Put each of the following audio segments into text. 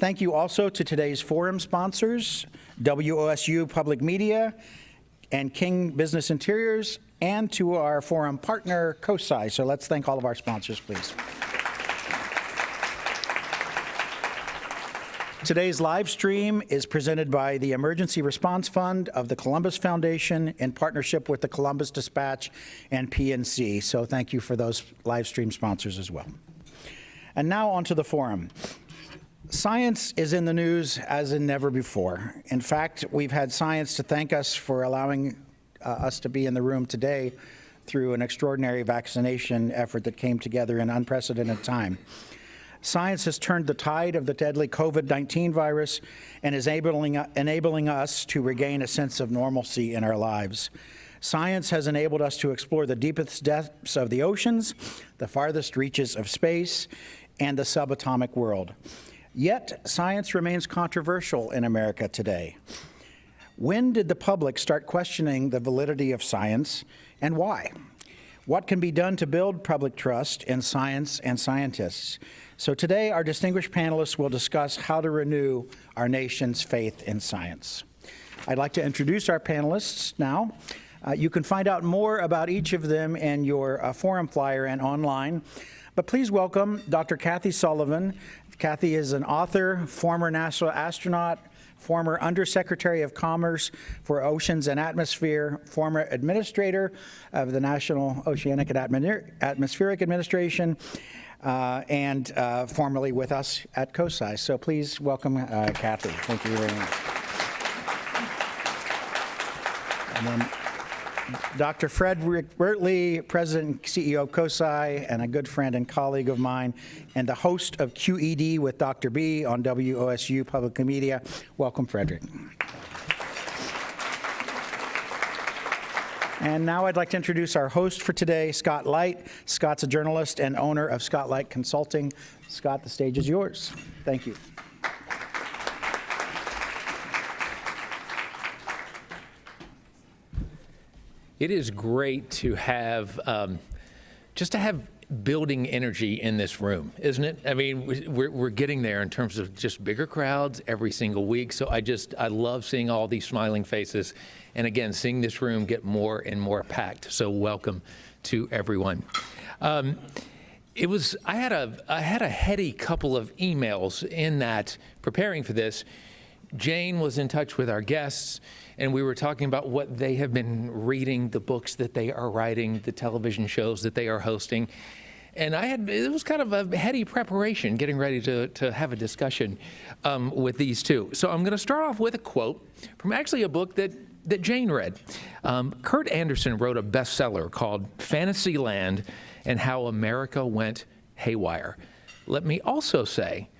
Thank you also to today's forum sponsors, WOSU Public Media and King Business Interiors, and to our forum partner, COSI. So let's thank all of our sponsors, please. Today's live stream is presented by the Emergency Response Fund of the Columbus Foundation in partnership with the Columbus Dispatch and PNC. So thank you for those live stream sponsors as well. And now onto the forum. Science is in the news as in never before. In fact, we've had science to thank us for allowing us to be in the room today through an extraordinary vaccination effort that came together in unprecedented time. Science has turned the tide of the deadly COVID-19 virus and is enabling us to regain a sense of normalcy in our lives. Science has enabled us to explore the deepest depths of the oceans, the farthest reaches of space, and the subatomic world. Yet, science remains controversial in America today. When did the public start questioning the validity of science, and why? What can be done to build public trust in science and scientists? So today, our distinguished panelists will discuss how to renew our nation's faith in science. I'd like to introduce our panelists now. You can find out more about each of them in your forum flyer and online. But please welcome Dr. Kathy Sullivan. Kathy is an author, former NASA astronaut, former Undersecretary of Commerce for Oceans and Atmosphere, former administrator of the National Oceanic and Atmospheric Administration, and formerly with us at COSI. So please welcome Kathy. Thank you very much. And then Dr. Frederic Bertley, President and CEO of COSI, and a good friend and colleague of mine, and the host of QED with Dr. B on WOSU Public Media. Welcome, Frederic. And now I'd like to introduce our host for today, Scott Light. Scott's a journalist and owner of Scott Light Consulting. Scott, the stage is yours. Thank you. It is great to have, just to have building energy in this room, isn't it? I mean, we're getting there in terms of just bigger crowds every single week. So I love seeing all these smiling faces. And again, seeing this room get more and more packed. So welcome to everyone. I had a heady couple of emails in that preparing for this. Jane was in touch with our guests, and we were talking about what they have been reading, the books that they are writing, the television shows that they are hosting. And it was kind of a heady preparation, getting ready to have a discussion with these two. So I'm going to start off with a quote from actually a book that Jane read. Kurt Anderson wrote a bestseller called Fantasyland and How America Went Haywire. Let me also say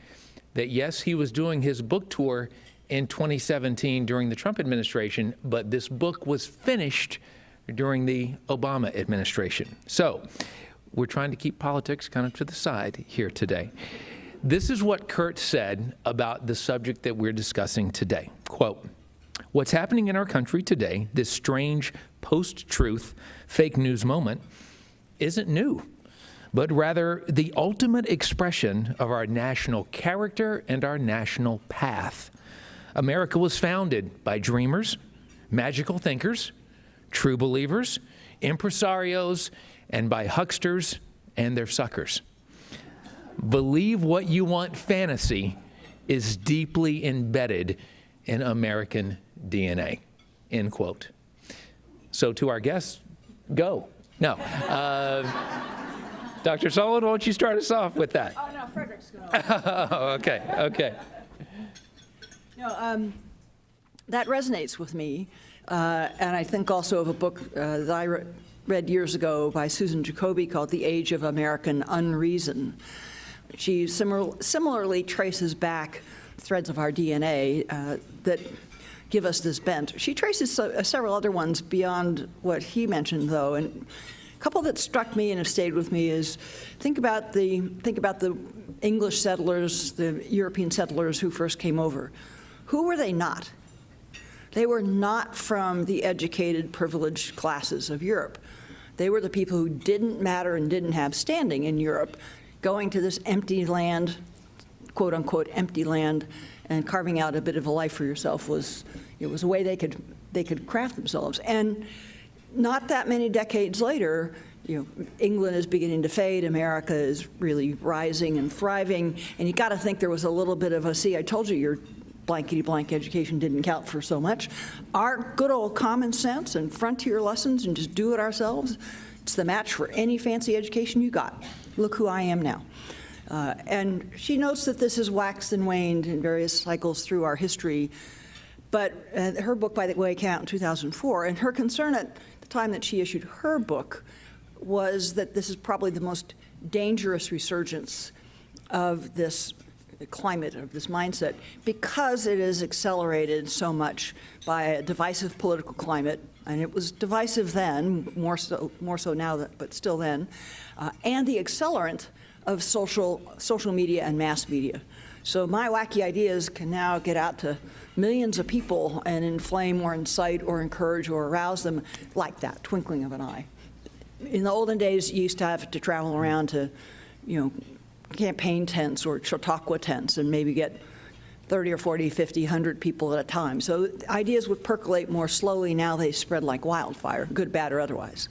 that, yes, he was doing his book tour in 2017 during the Trump administration, but this book was finished during the Obama administration. So we're trying to keep politics kind of to the side here today. This is what Kurt said about the subject that we're discussing today. Quote, "What's happening in our country today, this strange post-truth fake news moment, isn't new, but rather the ultimate expression of our national character and our national path. America was founded by dreamers, magical thinkers, true believers, impresarios, and by hucksters and their suckers. Believe what you want fantasy is deeply embedded in American DNA," end quote. So to our guests, go. No. Dr. Sullivan, why don't you start us off with that? Oh, no, Frederic's going to. Okay. No, that resonates with me, and I think also of a book that I read years ago by Susan Jacoby called The Age of American Unreason. She similarly traces back threads of our DNA that give us this bent. She traces several other ones beyond what he mentioned, though, and a couple that struck me and have stayed with me is think about the English settlers, the European settlers who first came over. Who were they not? They were not from the educated, privileged classes of Europe. They were the people who didn't matter and didn't have standing in Europe, going to this empty land, quote-unquote empty land, and carving out a bit of a life for yourself was a way they could craft themselves. And not that many decades later, England is beginning to fade, America is really rising and thriving, and you got to think there was a little bit of a, see, I told you your blankety-blank education didn't count for so much. Our good old common sense and frontier lessons and just do it ourselves, it's the match for any fancy education you got. Look who I am now. And she notes that this has waxed and waned in various cycles through our history. But her book, by the way, came out in 2004, and her concern at the time that she issued her book was that this is probably the most dangerous resurgence of this climate, of this mindset, because it is accelerated so much by a divisive political climate, and it was divisive then, more so now, but still then, and the accelerant of social media and mass media. So my wacky ideas can now get out to millions of people and inflame or incite or encourage or arouse them like that, twinkling of an eye. In the olden days, you used to have to travel around to, campaign tents or Chautauqua tents and maybe get 30 or 40, 50, 100 people at a time. So ideas would percolate more slowly. Now they spread like wildfire, good, bad, or otherwise.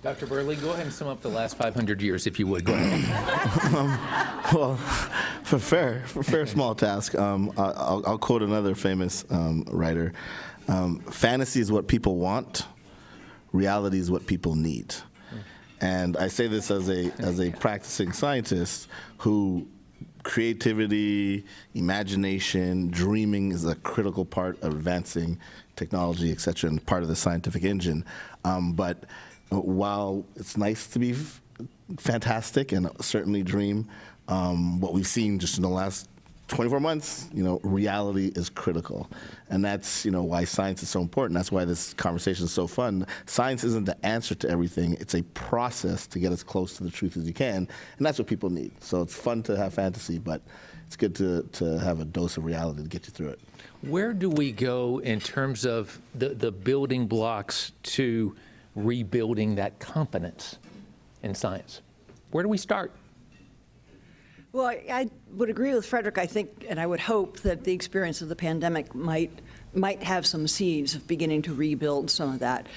Dr. Bertley, go ahead and sum up the last 500 years, if you would. Go ahead. Well, for fair small task, I'll quote another famous writer. Fantasy is what people want. Reality is what people need. And I say this as a practicing scientist who creativity, imagination, dreaming is a critical part of advancing technology, et cetera, and part of the scientific engine. But while it's nice to be fantastic and certainly dream, what we've seen just in the last 24 months, reality is critical. And that's, why science is so important. That's why this conversation is so fun. Science isn't the answer to everything. It's a process to get as close to the truth as you can. And that's what people need. So it's fun to have fantasy, but it's good to have a dose of reality to get you through it. Where do we go in terms of the building blocks to rebuilding that competence in science? Where do we start? Well, I would agree with Frederic, I think, and I would hope that the experience of the pandemic might have some seeds of beginning to rebuild some of that.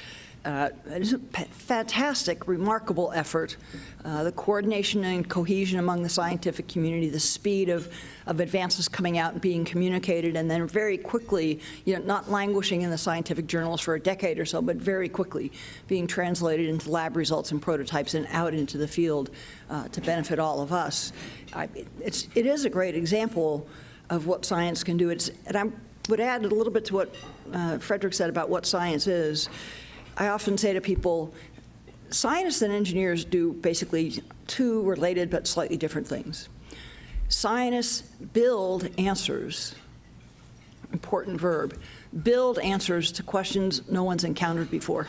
It is a fantastic, remarkable effort. The coordination and cohesion among the scientific community, the speed of advances coming out and being communicated, and then very quickly, not languishing in the scientific journals for a decade or so, but very quickly being translated into lab results and prototypes and out into the field to benefit all of us. It is a great example of what science can do. And I would add a little bit to what Frederic said about what science is. I often say to people, scientists and engineers do basically two related but slightly different things. Scientists build answers, important verb, build answers to questions no one's encountered before.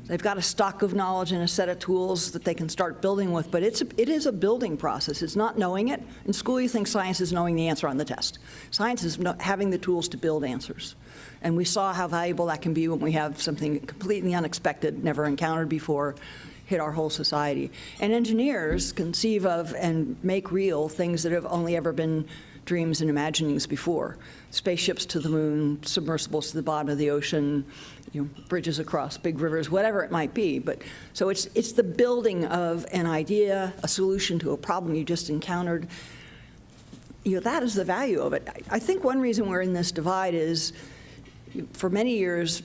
They've got a stock of knowledge and a set of tools that they can start building with, but it is a building process. It's not knowing it. In school, you think science is knowing the answer on the test. Science is having the tools to build answers. And we saw how valuable that can be when we have something completely unexpected, never encountered before, hit our whole society. And engineers conceive of and make real things that have only ever been dreams and imaginings before. Spaceships to the moon, submersibles to the bottom of the ocean, bridges across big rivers, whatever it might be. But so it's the building of an idea, a solution to a problem you just encountered. That is the value of it. I think one reason we're in this divide is, for many years,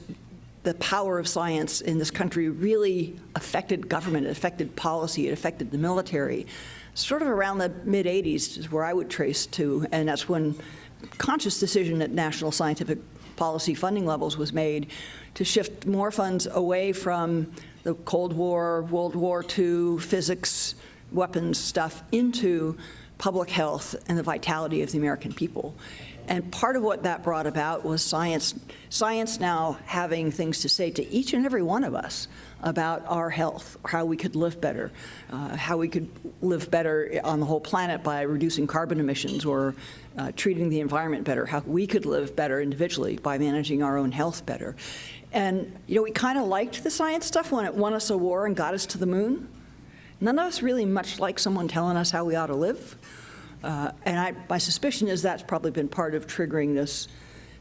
the power of science in this country really affected government, it affected policy, it affected the military. Sort of around the mid-'80s is where I would trace to, and that's when conscious decision at national scientific policy funding levels was made to shift more funds away from the Cold War, World War II, physics, weapons stuff into public health and the vitality of the American people. And part of what that brought about was science now having things to say to each and every one of us about our health, how we could live better, how we could live better on the whole planet by reducing carbon emissions or treating the environment better, how we could live better individually by managing our own health better. And, we kind of liked the science stuff when it won us a war and got us to the moon. None of us really much like someone telling us how we ought to live. My suspicion is that's probably been part of triggering this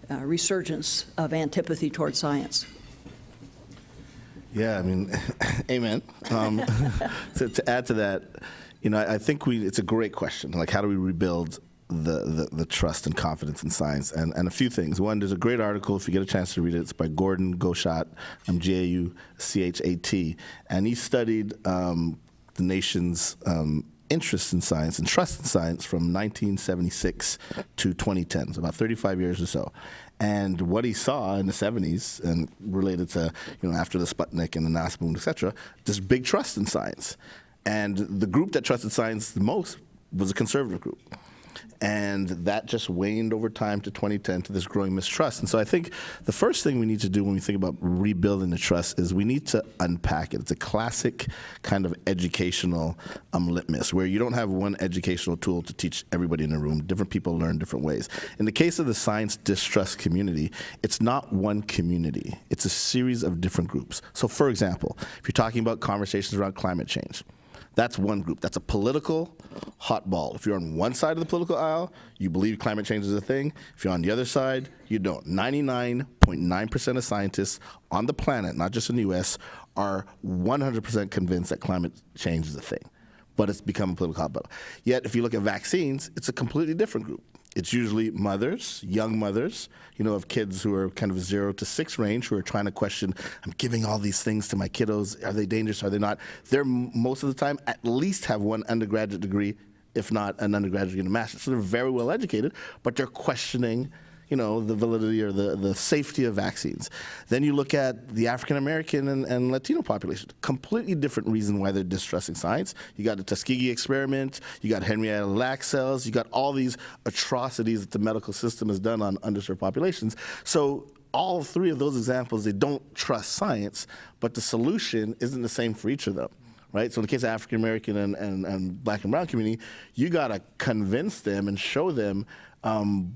resurgence of antipathy towards science. Yeah, I mean, amen. To add to that, I think it's a great question. Like, how do we rebuild the trust and confidence in science? And a few things. One, there's a great article, if you get a chance to read it, it's by Gordon Gauchat, Gauchat, and he studied the nation's interest in science and trust in science from 1976 to 2010, so about 35 years or so. And what he saw in the 70s, and related to, after the Sputnik and the NASA boom, et cetera, this big trust in science. And the group that trusted science the most was a conservative group. And that just waned over time to 2010 to this growing mistrust. And so I think the first thing we need to do when we think about rebuilding the trust is we need to unpack it. It's a classic kind of educational litmus where you don't have one educational tool to teach everybody in the room. Different people learn different ways. In the case of the science distrust community, it's not one community. It's a series of different groups. So for example, if you're talking about conversations around climate change, that's one group. That's a political hot ball. If you're on one side of the political aisle, you believe climate change is a thing. If you're on the other side, you don't. 99.9% of scientists on the planet, not just in the US, are 100% convinced that climate change is a thing. But it's become a political hot ball. Yet, if you look at vaccines, it's a completely different group. It's usually mothers, young mothers, of kids who are kind of 0 to 6 range, who are trying to question, I'm giving all these things to my kiddos. Are they dangerous? Are they not? They're most of the time at least have one undergraduate degree, if not an undergraduate degree and a master's. So they're very well educated, but they're questioning the validity or the safety of vaccines. Then you look at the African American and Latino population, completely different reason why they're distrusting science. You got the Tuskegee experiment, you got Henrietta Lacks cells, you got all these atrocities that the medical system has done on underserved populations. So all three of those examples, they don't trust science, but the solution isn't the same for each of them. Right? So in the case of African American and Black and Brown community, you got to convince them and show them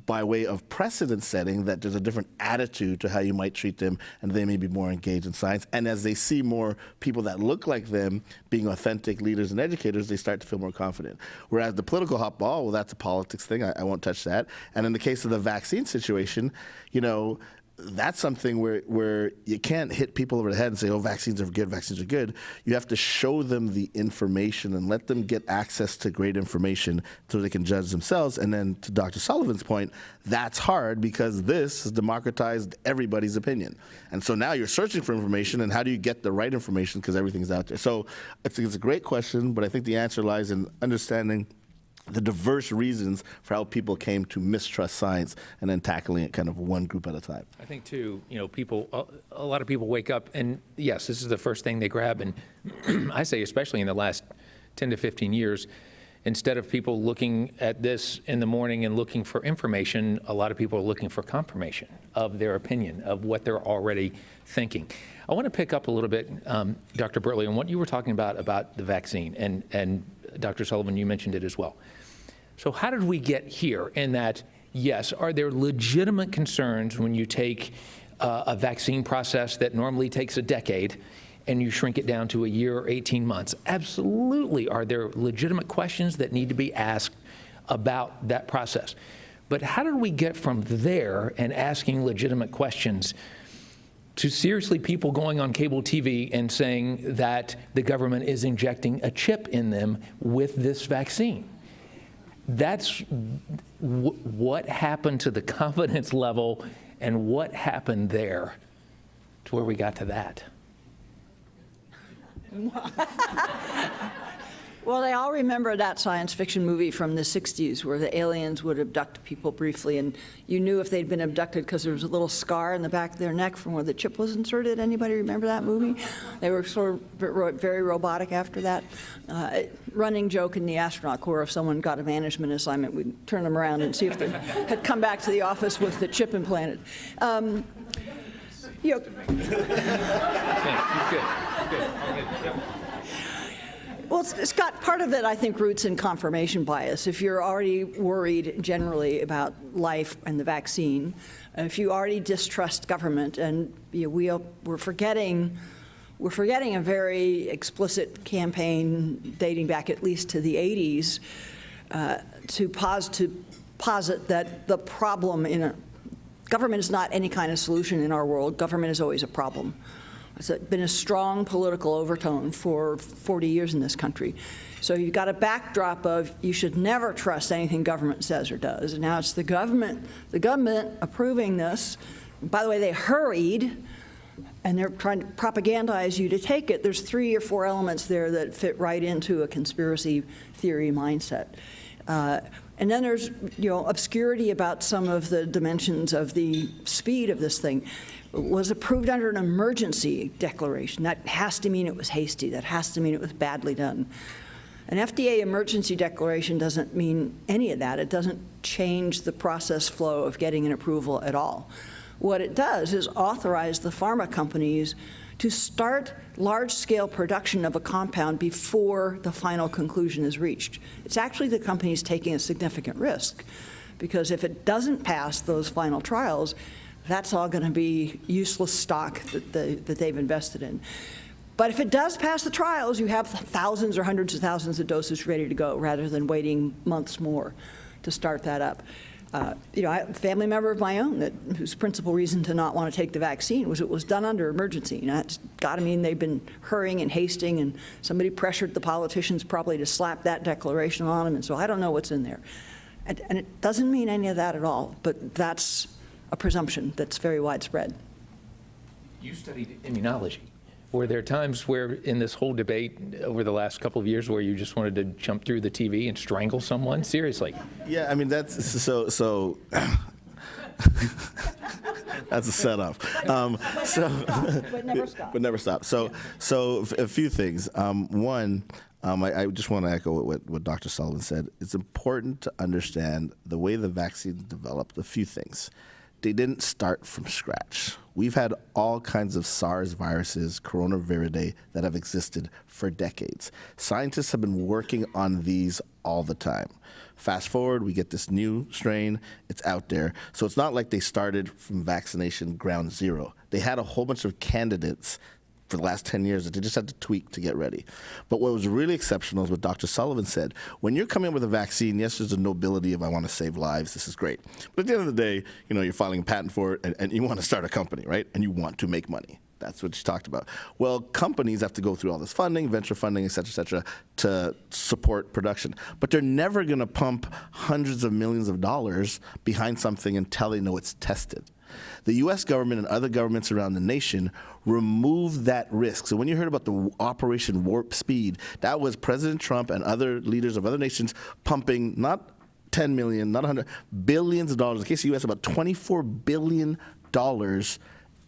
by way of precedent setting that there's a different attitude to how you might treat them, and they may be more engaged in science. And as they see more people that look like them being authentic leaders and educators, they start to feel more confident. Whereas the political hot ball, well, that's a politics thing. I won't touch that. And in the case of the vaccine situation, that's something where you can't hit people over the head and say, oh, vaccines are good, vaccines are good. You have to show them the information and let them get access to great information so they can judge themselves. And then to Dr. Sullivan's point, that's hard because this has democratized everybody's opinion. And so now you're searching for information, and how do you get the right information because everything's out there? So it's a great question, but I think the answer lies in understanding the diverse reasons for how people came to mistrust science and then tackling it kind of one group at a time. I think too, a lot of people wake up and yes, this is the first thing they grab. And I say, especially in the last 10 to 15 years, instead of people looking at this in the morning and looking for information, a lot of people are looking for confirmation of their opinion, of what they're already thinking. I want to pick up a little bit, Dr. Bertley, on what you were talking about the vaccine, and Dr. Sullivan, you mentioned it as well. So how did we get here in that, yes, are there legitimate concerns when you take a vaccine process that normally takes a decade and you shrink it down to a year or 18 months? Absolutely, are there legitimate questions that need to be asked about that process? But how did we get from there and asking legitimate questions to seriously people going on cable TV and saying that the government is injecting a chip in them with this vaccine? That's what happened to the confidence level and what happened there to where we got to that. Well, they all remember that science fiction movie from the 60s where the aliens would abduct people briefly, and you knew if they'd been abducted because there was a little scar in the back of their neck from where the chip was inserted. Anybody remember that movie? They were sort of very robotic after that. Running joke in the Astronaut Corps, if someone got a management assignment, we'd turn them around and see if they had come back to the office with the chip implanted. Yeah, good. Well, Scott, part of it, I think, roots in confirmation bias. If you're already worried generally about life and the vaccine, if you already distrust government, and we're forgetting a very explicit campaign dating back at least to the 80s, posit that the problem government is not any kind of solution in our world. Government is always a problem. It's been a strong political overtone for 40 years in this country. So you've got a backdrop of you should never trust anything government says or does. And now it's the government approving this. By the way, they hurried, and they're trying to propagandize you to take it. There's 3 or 4 elements there that fit right into a conspiracy theory mindset. And then there's, obscurity about some of the dimensions of the speed of this thing. It was approved under an emergency declaration. That has to mean it was hasty. That has to mean it was badly done. An FDA emergency declaration doesn't mean any of that. It doesn't change the process flow of getting an approval at all. What it does is authorize the pharma companies to start large-scale production of a compound before the final conclusion is reached. It's actually the companies taking a significant risk, because if it doesn't pass those final trials, that's all going to be useless stock that they've invested in. But if it does pass the trials, you have thousands or hundreds of thousands of doses ready to go, rather than waiting months more to start that up. A family member of my own whose principal reason to not want to take the vaccine was it was done under emergency. That's got to mean they've been hurrying and hasting, and somebody pressured the politicians probably to slap that declaration on them. And so I don't know what's in there. And it doesn't mean any of that at all, but that's a presumption that's very widespread. You studied immunology. Were there times where in this whole debate over the last couple of years where you just wanted to jump through the TV and strangle someone? Seriously. Yeah, I mean, that's so that's a setup. But never stop. But never stop. So a few things. One, I just want to echo what Dr. Sullivan said. It's important to understand the way the vaccine developed. A few things. They didn't start from scratch. We've had all kinds of SARS viruses, coronavirus, that have existed for decades. Scientists have been working on these all the time. Fast forward, we get this new strain, it's out there. So it's not like they started from vaccination ground zero. They had a whole bunch of candidates for the last 10 years that they just had to tweak to get ready. But what was really exceptional is what Dr. Sullivan said. When you're coming up with a vaccine, yes, there's a nobility of I want to save lives, this is great. But at the end of the day, you're filing a patent for it and you want to start a company, right? And you want to make money. That's what she talked about. Well, companies have to go through all this funding, venture funding, et cetera, to support production. But they're never going to pump hundreds of millions of dollars behind something until they know it's tested. The U.S. government and other governments around the nation removed that risk. So when you heard about the Operation Warp Speed, that was President Trump and other leaders of other nations pumping not 10 million, not 100, billions of dollars. In the case of the U.S., about $24 billion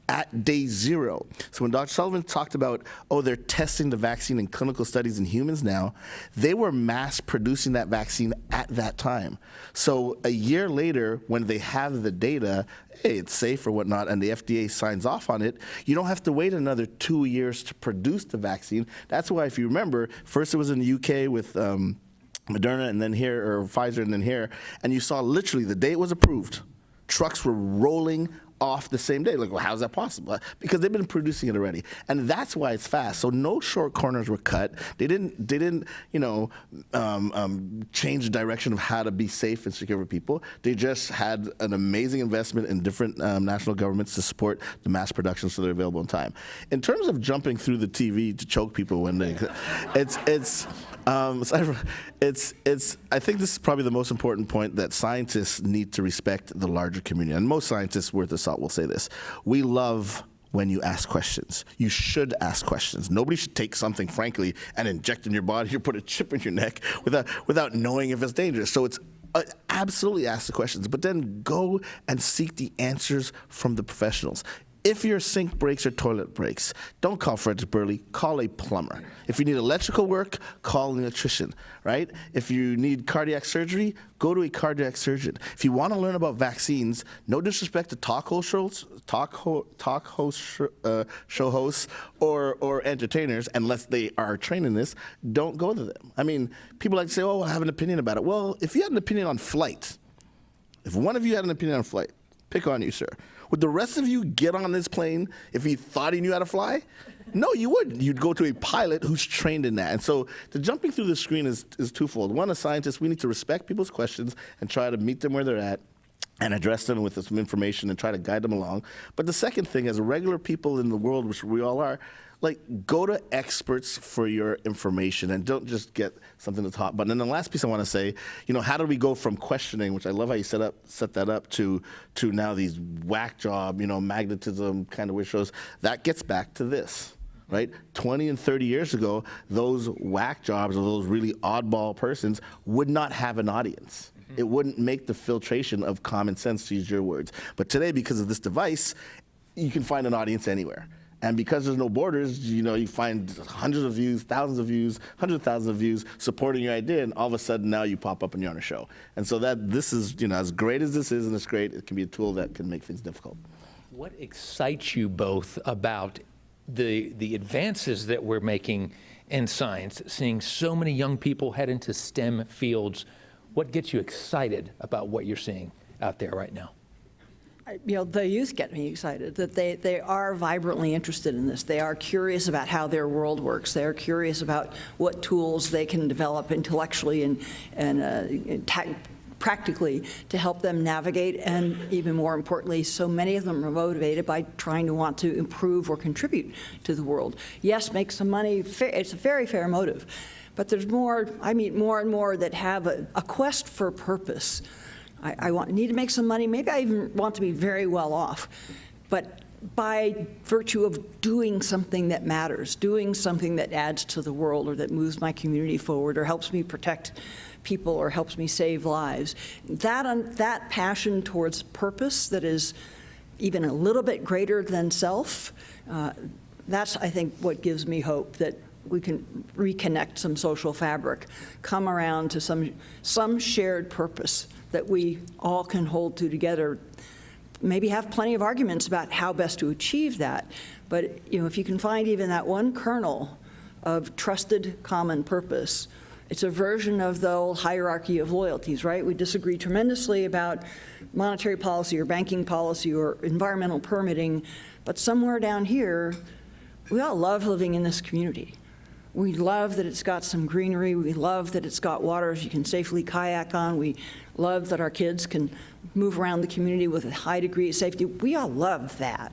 at day zero. So when Dr. Sullivan talked about, they're testing the vaccine in clinical studies in humans now, they were mass producing that vaccine at that time. So a year later, when they have the data, hey, it's safe or whatnot, and the FDA signs off on it, you don't have to wait another 2 years to produce the vaccine. That's why, if you remember, first it was in the UK with Moderna, and then here, or Pfizer, and then here, and you saw literally the day it was approved, trucks were rolling off the same day. Like, well, how's that possible? Because they've been producing it already, and that's why it's fast. So no short corners were cut. They didn't, change the direction of how to be safe and secure for people. They just had an amazing investment in different national governments to support the mass production, so they're available in time. In terms of jumping through the TV to choke people when they, I think this is probably the most important point, that scientists need to respect the larger community. And most scientists worth the salt will say this. We love when you ask questions. You should ask questions. Nobody should take something, frankly, and inject in your body or put a chip in your neck without knowing if it's dangerous. So it's absolutely ask the questions, but then go and seek the answers from the professionals. If your sink breaks or toilet breaks, don't call Frederic Bertley, call a plumber. If you need electrical work, call an electrician, right? If you need cardiac surgery, go to a cardiac surgeon. If you want to learn about vaccines, no disrespect to talk show hosts or entertainers, unless they are trained in this, don't go to them. I mean, people like to say, I have an opinion about it. Well, if you had an opinion on flight, if one of you had an opinion on flight, pick on you, sir. Would the rest of you get on this plane if he thought he knew how to fly? No, you wouldn't. You'd go to a pilot who's trained in that. And so the jumping through the screen is twofold. One, as scientists, we need to respect people's questions and try to meet them where they're at and address them with some information and try to guide them along. But the second thing, as regular people in the world, which we all are, like, go to experts for your information and don't just get something that's hot. But then the last piece I want to say, how do we go from questioning, which I love how you set that up, to now these whack job, magnetism kind of weird shows. That gets back to this, right? 20 and 30 years ago, those whack jobs or those really oddball persons would not have an audience. It wouldn't make the filtration of common sense, to use your words. But today, because of this device, you can find an audience anywhere. And because there's no borders, you find hundreds of views, thousands of views, hundreds of thousands of views supporting your idea, and all of a sudden now you pop up and you're on a show. And so this is, as great as this is, and it's great, it can be a tool that can make things difficult. What excites you both about the advances that we're making in science, seeing so many young people head into STEM fields? What gets you excited about what you're seeing out there right now? The youth get me excited, that they are vibrantly interested in this. They are curious about how their world works. They are curious about what tools they can develop intellectually and practically to help them navigate, and even more importantly, so many of them are motivated by trying to want to improve or contribute to the world. Yes, make some money, it's a very fair motive, but there's more. I meet more and more that have a quest for purpose. I need to make some money. Maybe I even want to be very well off. But by virtue of doing something that matters, doing something that adds to the world or that moves my community forward or helps me protect people or helps me save lives, that passion towards purpose that is even a little bit greater than self, that's, I think, what gives me hope that we can reconnect some social fabric, come around to some shared purpose that we all can hold to together, maybe have plenty of arguments about how best to achieve that. But if you can find even that one kernel of trusted common purpose, it's a version of the old hierarchy of loyalties, right? We disagree tremendously about monetary policy or banking policy or environmental permitting, but somewhere down here, we all love living in this community. We love that it's got some greenery. We love that it's got waters you can safely kayak on. We love that our kids can move around the community with a high degree of safety. We all love that.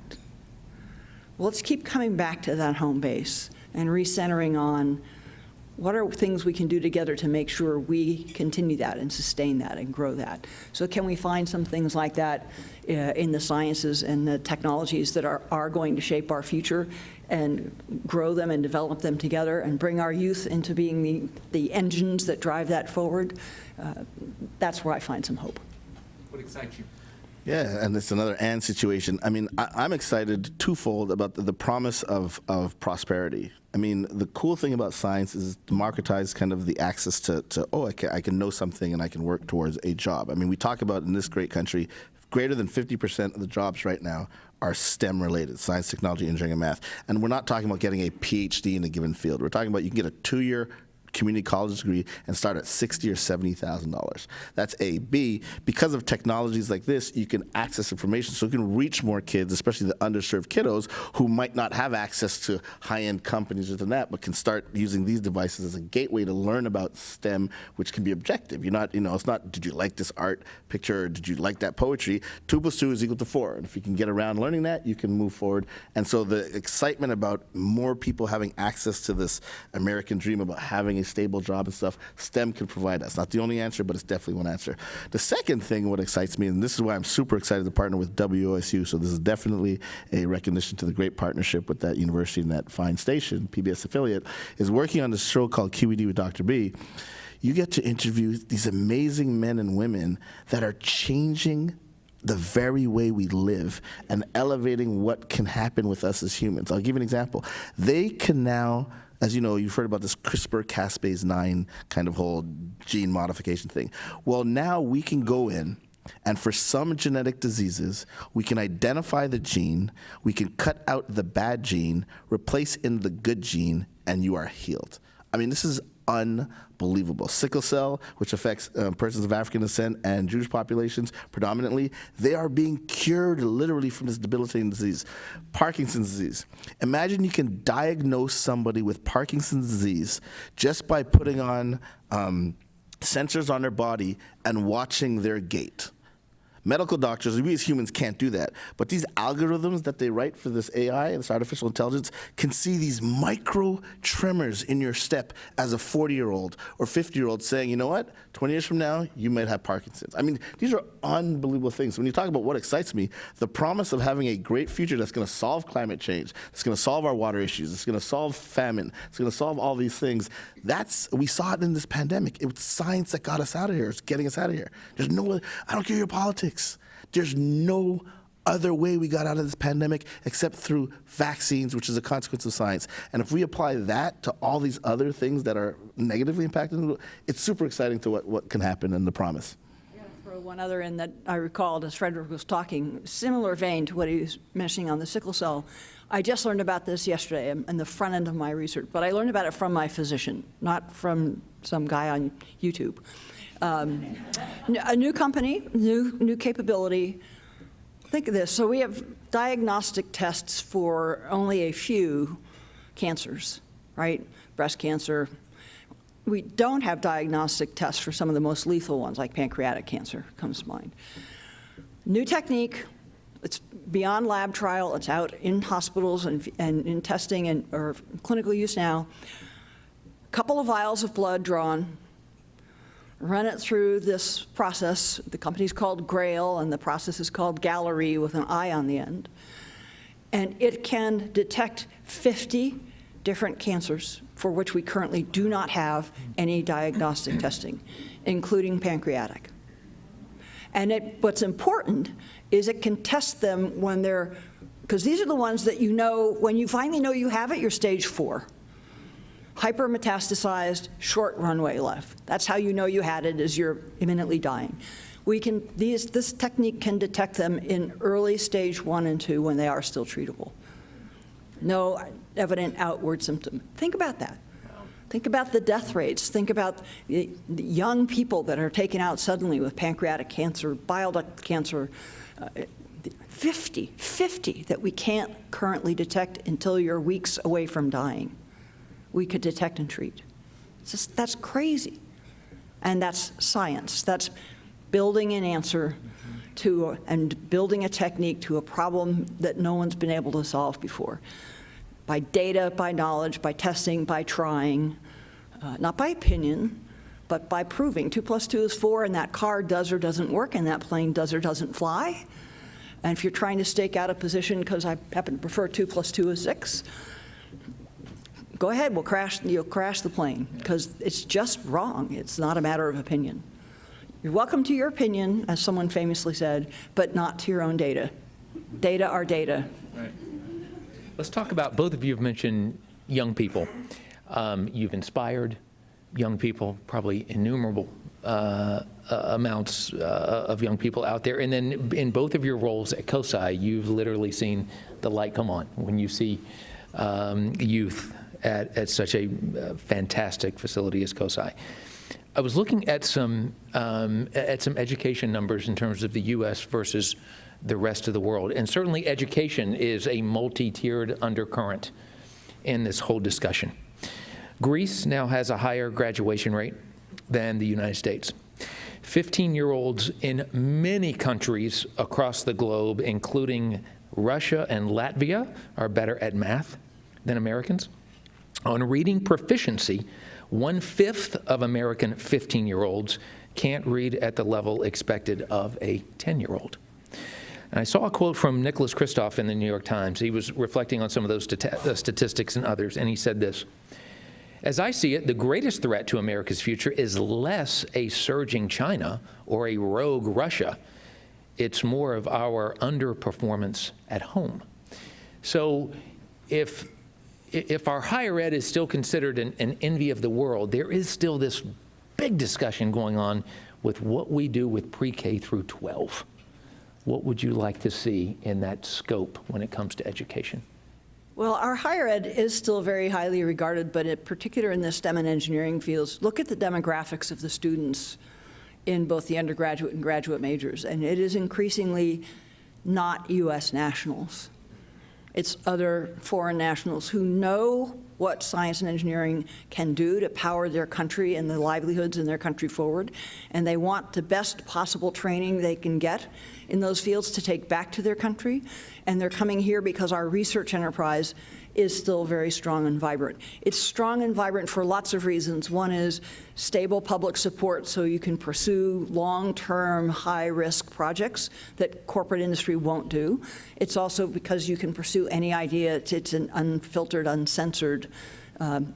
Well, let's keep coming back to that home base and recentering on what are things we can do together to make sure we continue that and sustain that and grow that. So can we find some things like that in the sciences and the technologies that are going to shape our future, and grow them and develop them together and bring our youth into being the engines that drive that forward? That's where I find some hope. What excites you? Yeah, and it's another and situation. I mean, I'm excited twofold about the promise of prosperity. I mean, the cool thing about science is democratize kind of the access to I can know something and I can work towards a job. I mean, we talk about in this great country, greater than 50% of the jobs right now are STEM related, science, technology, engineering, and math. And we're not talking about getting a Ph.D. in a given field. We're talking about you can get a 2-year community college degree and start at $60,000 or $70,000. That's A. B, because of technologies like this, you can access information so you can reach more kids, especially the underserved kiddos who might not have access to high-end companies or that, but can start using these devices as a gateway to learn about STEM, which can be objective. You're not, it's not, did you like this art picture, or did you like that poetry? 2 + 2 = 4. And if you can get around learning that, you can move forward. And so the excitement about more people having access to this American dream about having a stable job and stuff, STEM can provide that. It's not the only answer, but it's definitely one answer. The second thing, what excites me, and this is why I'm super excited to partner with WOSU, so this is definitely a recognition to the great partnership with that university and that fine station, PBS affiliate, is working on this show called QED with Dr. B. You get to interview these amazing men and women that are changing the very way we live and elevating what can happen with us as humans. I'll give you an example. They can now, as you know, you've heard about this CRISPR-Cas9 kind of whole gene modification thing. Well, now we can go in, and for some genetic diseases, we can identify the gene, we can cut out the bad gene, replace in the good gene, and you are healed. I mean, this is unbelievable. Sickle cell, which affects persons of African descent and Jewish populations predominantly, they are being cured literally from this debilitating disease. Parkinson's disease. Imagine you can diagnose somebody with Parkinson's disease just by putting on sensors on their body and watching their gait. Medical doctors, we as humans can't do that. But these algorithms that they write for this AI, this artificial intelligence, can see these micro tremors in your step as a 40-year-old or 50-year-old saying, you know what, 20 years from now, you might have Parkinson's. I mean, these are unbelievable things. When you talk about what excites me, the promise of having a great future that's going to solve climate change, it's going to solve our water issues, it's going to solve famine, it's going to solve all these things, we saw it in this pandemic. It was science that got us out of here. It's getting us out of here. There's no, I don't care your politics. There's no other way we got out of this pandemic except through vaccines, which is a consequence of science. And if we apply that to all these other things that are negatively impacting, it's super exciting to what can happen and the promise. I'm going to throw one other in that I recalled as Frederic was talking, similar vein to what he was mentioning on the sickle cell. I just learned about this yesterday in the front end of my research, but I learned about it from my physician, not from some guy on YouTube. A new company, new capability. Think of this. So we have diagnostic tests for only a few cancers, right? Breast cancer. We don't have diagnostic tests for some of the most lethal ones, like pancreatic cancer comes to mind. New technique. It's beyond lab trial. It's out in hospitals and in testing or clinical use now. A couple of vials of blood drawn. Run it through this process. The company's called Grail, and the process is called Gallery with an I on the end. And it can detect 50 different cancers for which we currently do not have any diagnostic testing, including pancreatic. And what's important is it can test them when because these are the ones that you know, when you finally know you have it, you're stage 4. Hypermetastasized, short runway left. That's how you know you had it, is you're imminently dying. This technique can detect them in early stage 1 and 2 when they are still treatable. No evident outward symptom. Think about that. Think about the death rates. Think about the young people that are taken out suddenly with pancreatic cancer, bile duct cancer, 50 that we can't currently detect until you're weeks away from dying. We could detect and treat. That's crazy. And that's science. That's building an answer to, and building a technique to a problem that no one's been able to solve before. By data, by knowledge, by testing, by trying, not by opinion, but by proving 2 + 2 is 4, and that car does or doesn't work, and that plane does or doesn't fly. And if you're trying to stake out a position, because I happen to prefer 2 + 2 is 6, go ahead, you'll crash the plane, because it's just wrong. It's not a matter of opinion. You're welcome to your opinion, as someone famously said, but not to your own data. Data are data. Right. Let's talk about, both of you have mentioned young people. You've inspired young people, probably innumerable amounts of young people out there. And then in both of your roles at COSI, you've literally seen the light come on when you see youth at such a fantastic facility as COSI. I was looking at some education numbers in terms of the U.S. versus the rest of the world, and certainly education is a multi-tiered undercurrent in this whole discussion. Greece now has a higher graduation rate than the United States. 15-year-olds in many countries across the globe, including Russia and Latvia, are better at math than Americans. On reading proficiency, 1/5 of American 15-year-olds can't read at the level expected of a 10-year-old. And I saw a quote from Nicholas Kristof in the New York Times. He was reflecting on some of those statistics and others, and he said this: "As I see it, the greatest threat to America's future is less a surging China or a rogue Russia. It's more of our underperformance at home." So if our higher ed is still considered an envy of the world, there is still this big discussion going on with what we do with pre-K through 12. What would you like to see in that scope when it comes to education? Well, our higher ed is still very highly regarded, but in particular in the STEM and engineering fields, look at the demographics of the students in both the undergraduate and graduate majors, and it is increasingly not U.S. nationals. It's other foreign nationals who know what science and engineering can do to power their country and the livelihoods in their country forward, and they want the best possible training they can get in those fields to take back to their country, and they're coming here because our research enterprise is still very strong and vibrant. It's strong and vibrant for lots of reasons. One is stable public support so you can pursue long-term, high-risk projects that corporate industry won't do. It's also because you can pursue any idea. It's an unfiltered, uncensored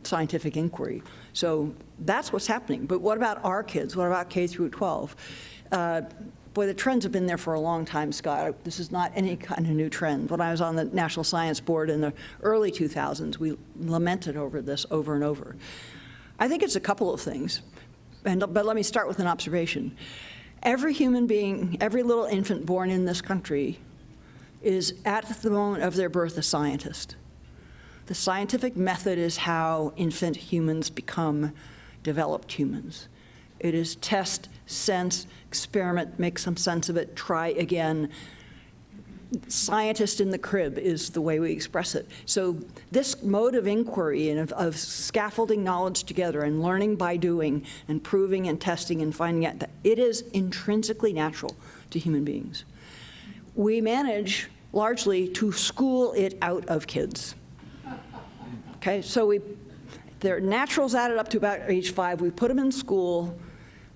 scientific inquiry. So that's what's happening. But what about our kids? What about K through 12? Boy, the trends have been there for a long time, Scott. This is not any kind of new trend. When I was on the National Science Board in the early 2000s, we lamented over this over and over. I think it's a couple of things, but let me start with an observation. Every human being, every little infant born in this country is at the moment of their birth a scientist. The scientific method is how infant humans become developed humans. It is test, sense, experiment, make some sense of it, try again. Scientist in the crib is the way we express it. So this mode of inquiry and of scaffolding knowledge together and learning by doing and proving and testing and finding out that it is intrinsically natural to human beings. We manage largely to school it out of kids. Okay, so their naturals added up to about age 5. We put them in school.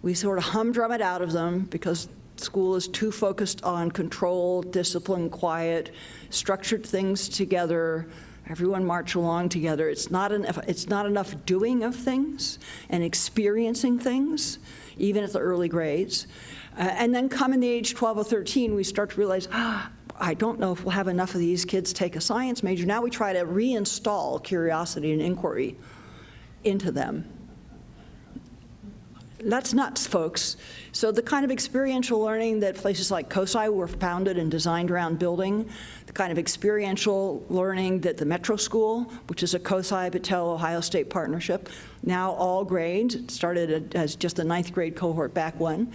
We sort of humdrum it out of them because school is too focused on control, discipline, quiet, structured things together. Everyone march along together. It's not enough doing of things and experiencing things, even at the early grades. And then come in the age 12 or 13, we start to realize, I don't know if we'll have enough of these kids take a science major. Now we try to reinstall curiosity and inquiry into them. That's nuts, folks. So the kind of experiential learning that places like COSI were founded and designed around building, the kind of experiential learning that the Metro School, which is a COSI Battelle Ohio State partnership, now all grades, it started as just a 9th grade cohort back when,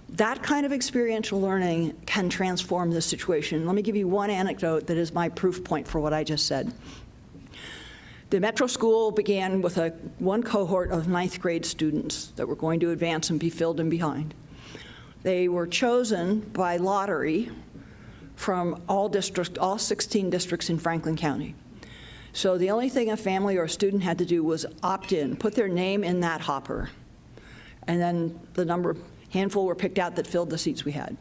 that kind of experiential learning can transform this situation. Let me give you one anecdote that is my proof point for what I just said. The Metro School began with one cohort of 9th grade students that were going to advance and be filled in behind. They were chosen by lottery from all 16 districts in Franklin County. So the only thing a family or a student had to do was opt in, put their name in that hopper, and then the handful were picked out that filled the seats we had.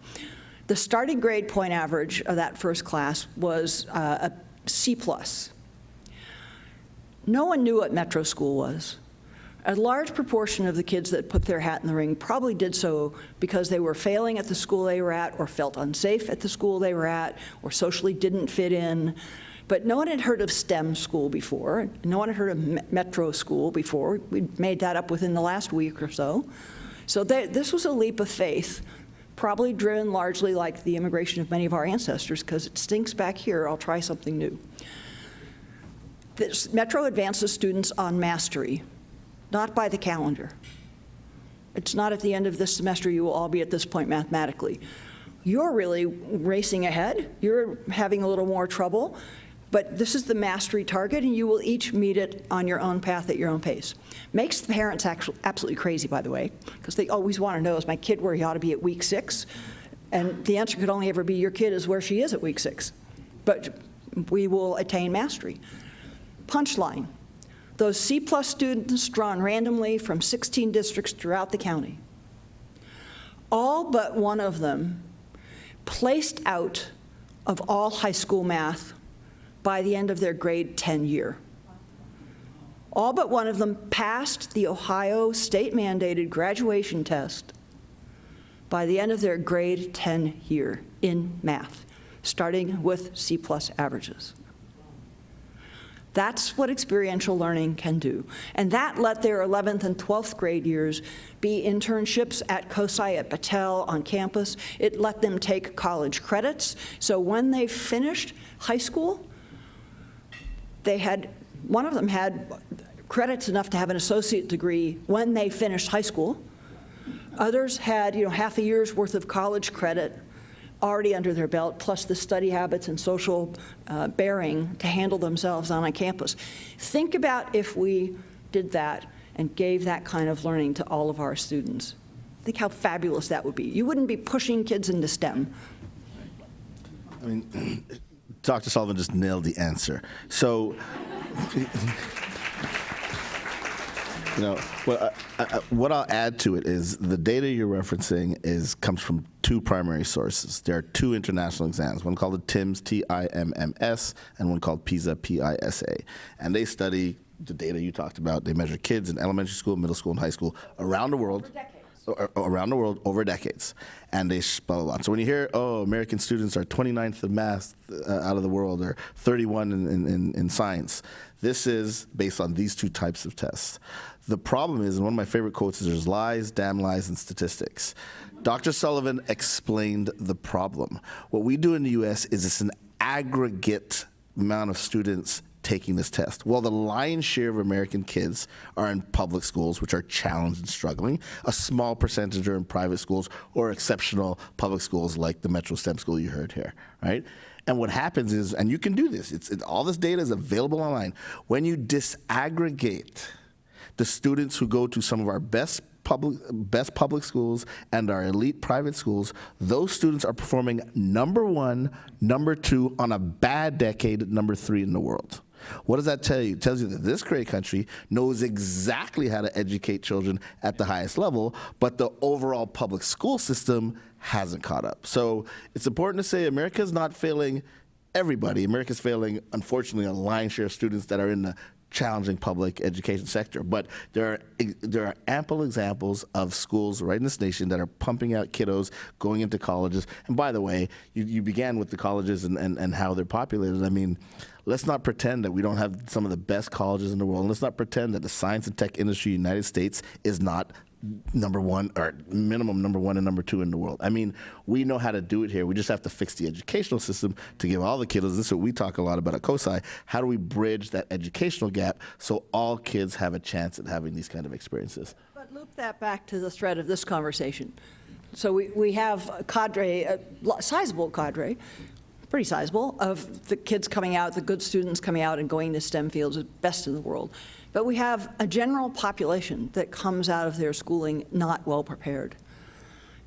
The starting grade point average of that first class was a C+. No one knew what Metro School was. A large proportion of the kids that put their hat in the ring probably did so because they were failing at the school they were at or felt unsafe at the school they were at or socially didn't fit in. But no one had heard of STEM school before. No one had heard of Metro School before. We made that up within the last week or so. So this was a leap of faith, probably driven largely like the immigration of many of our ancestors, because it stinks back here, I'll try something new. This Metro advances students on mastery, not by the calendar. It's not at the end of this semester you will all be at this point mathematically. You're really racing ahead. You're having a little more trouble, but this is the mastery target, and you will each meet it on your own path at your own pace. Makes the parents absolutely crazy, by the way, because they always want to know, is my kid where he ought to be at week 6? And the answer could only ever be, your kid is where she is at week 6. But we will attain mastery. Punchline, those C+ students drawn randomly from 16 districts throughout the county, all but one of them placed out of all high school math by the end of their grade 10 year. All but one of them passed the Ohio state-mandated graduation test by the end of their grade 10 year in math, starting with C+ averages. That's what experiential learning can do. And that let their 11th and 12th grade years be internships at COSI, at Battelle, on campus. It let them take college credits. So when they finished high school, one of them had credits enough to have an associate degree when they finished high school. Others had, half a year's worth of college credit already under their belt, plus the study habits and social bearing to handle themselves on a campus. Think about if we did that and gave that kind of learning to all of our students. Think how fabulous that would be. You wouldn't be pushing kids into STEM. I mean, Dr. Sullivan just nailed the answer. So, what I'll add to it is the data you're referencing comes from two primary sources. There are two international exams, one called the TIMSS, T-I-M-M-S, and one called PISA, P-I-S-A. And they study the data you talked about. They measure kids in elementary school, middle school, and high school around the world. Around the world over decades, and they spell a lot. So when you hear, American students are 29th in math out of the world, or 31 in science, this is based on these two types of tests. The problem is, and one of my favorite quotes is, there's lies, damn lies, and statistics. Dr. Sullivan explained the problem. What we do in the U.S. is it's an aggregate amount of students taking this test. Well, the lion's share of American kids are in public schools, which are challenged and struggling. A small percentage are in private schools or exceptional public schools like the Metro STEM school you heard here, right? And what happens is, and you can do this, all this data is available online. When you disaggregate the students who go to some of our best public schools and our elite private schools, those students are performing number one, number two on a bad decade, number three in the world. What does that tell you? It tells you that this great country knows exactly how to educate children at the highest level, but the overall public school system hasn't caught up. So it's important to say America's not failing everybody. America's failing, unfortunately, a lion's share of students that are in the challenging public education sector. But there are ample examples of schools right in this nation that are pumping out kiddos going into colleges. And by the way, you began with the colleges and how they're populated. I mean, let's not pretend that we don't have some of the best colleges in the world. And let's not pretend that the science and tech industry in the United States is not number one, or minimum number one and number two in the world. I mean, we know how to do it here. We just have to fix the educational system to give all the kiddos, this is what we talk a lot about at COSI, how do we bridge that educational gap so all kids have a chance at having these kind of experiences? But loop that back to the thread of this conversation. So we have a cadre, a sizable cadre, pretty sizable, of the kids coming out, the good students coming out and going to STEM fields, the best in the world. But we have a general population that comes out of their schooling not well prepared,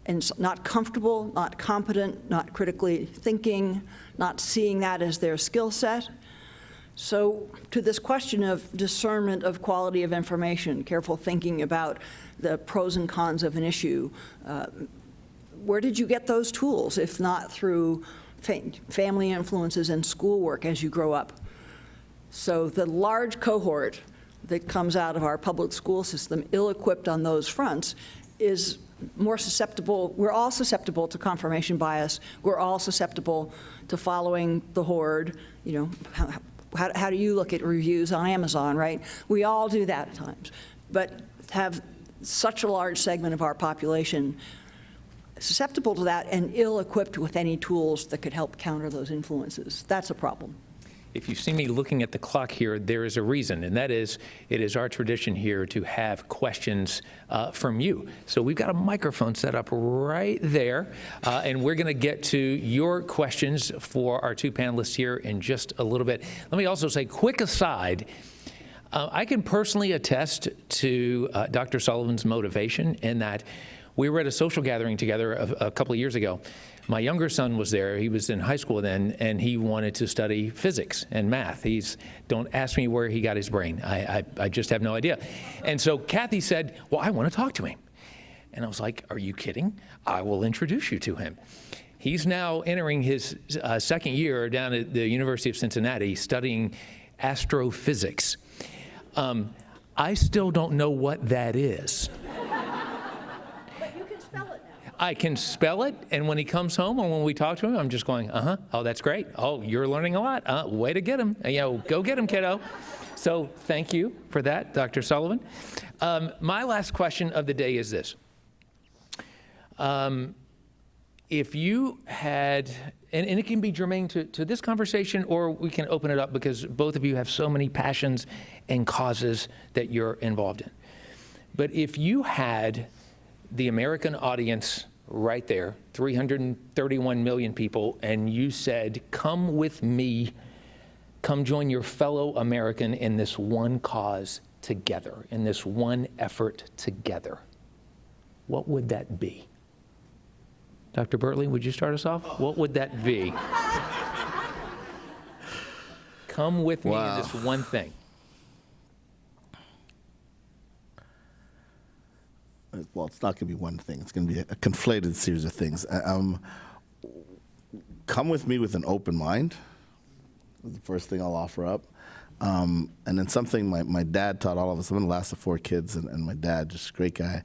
and not comfortable, not competent, not critically thinking, not seeing that as their skill set. So to this question of discernment of quality of information, careful thinking about the pros and cons of an issue, where did you get those tools, if not through family influences and schoolwork as you grow up? So the large cohort that comes out of our public school system, ill-equipped on those fronts, is more susceptible. We're all susceptible to confirmation bias. We're all susceptible to following the horde. You know, how do you look at reviews on Amazon, right? We all do that at times. But have such a large segment of our population susceptible to that and ill-equipped with any tools that could help counter those influences. That's a problem. If you see me looking at the clock here, there is a reason, and that is it is our tradition here to have questions from you. So we've got a microphone set up right there, and we're going to get to your questions for our two panelists here in just a little bit. Let me also say, quick aside, I can personally attest to Dr. Sullivan's motivation in that we were at a social gathering together a couple of years ago. My younger son was there. He was in high school then, and he wanted to study physics and math. Don't ask me where he got his brain. I just have no idea. And so Kathy said, well, I want to talk to him. And I was like, are you kidding? I will introduce you to him. He's now entering his second year down at the University of Cincinnati studying astrophysics. I still don't know what that is. I can spell it, and when he comes home or when we talk to him, I'm just going, oh, that's great. Oh, you're learning a lot. Way to get him. Go get him, kiddo. So thank you for that, Dr. Sullivan. My last question of the day is this. if you had, and it can be germane to this conversation, or we can open it up because both of you have so many passions and causes that you're involved in. But if you had the American audience right there, 331 million people, and you said, come with me, come join your fellow American in this one cause together, in this one effort together, what would that be? Dr. Bertley, would you start us off? What would that be? Come with me in this one thing. Well, it's not going to be one thing. It's going to be a conflated series of things. Come with me with an open mind. That's the first thing I'll offer up. And then something my dad taught all of us. I'm the last of 4 kids, and my dad, just a great guy,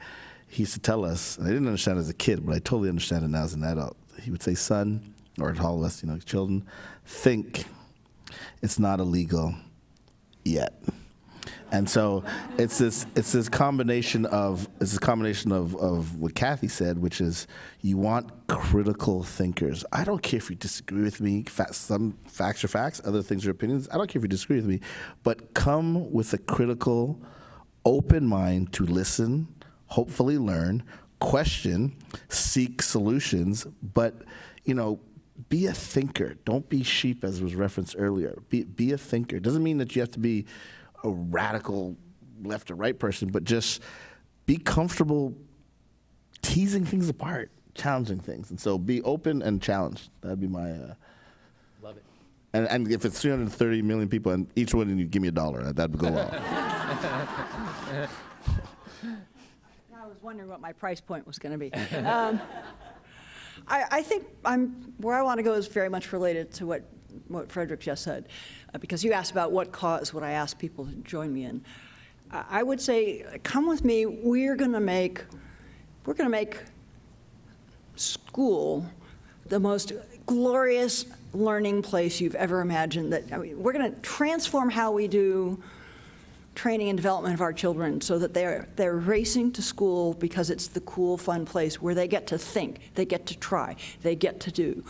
he used to tell us, and I didn't understand it as a kid, but I totally understand it now as an adult. He would say, son, or to all of us, children, think it's not illegal yet. And so it's this combination of what Kathy said, which is you want critical thinkers. I don't care if you disagree with me. Some facts are facts, other things are opinions. I don't care if you disagree with me, but come with a critical, open mind to listen, hopefully learn, question, seek solutions, but be a thinker. Don't be sheep, as was referenced earlier. Be a thinker. It doesn't mean that you have to be a radical left or right person, but just be comfortable teasing things apart, challenging things. And so be open and challenged. That'd be my... Love it. And if it's 330 million people and each one of you give me $1, that'd go well. I was wondering what my price point was going to be. I think where I want to go is very much related to what Frederic just said, because you asked about what cause would I ask people to join me in. I would say, come with me. We're going to make school the most glorious learning place you've ever imagined. We're going to transform how we do training and development of our children so that they're racing to school because it's the cool, fun place where they get to think, they get to try, they get to do.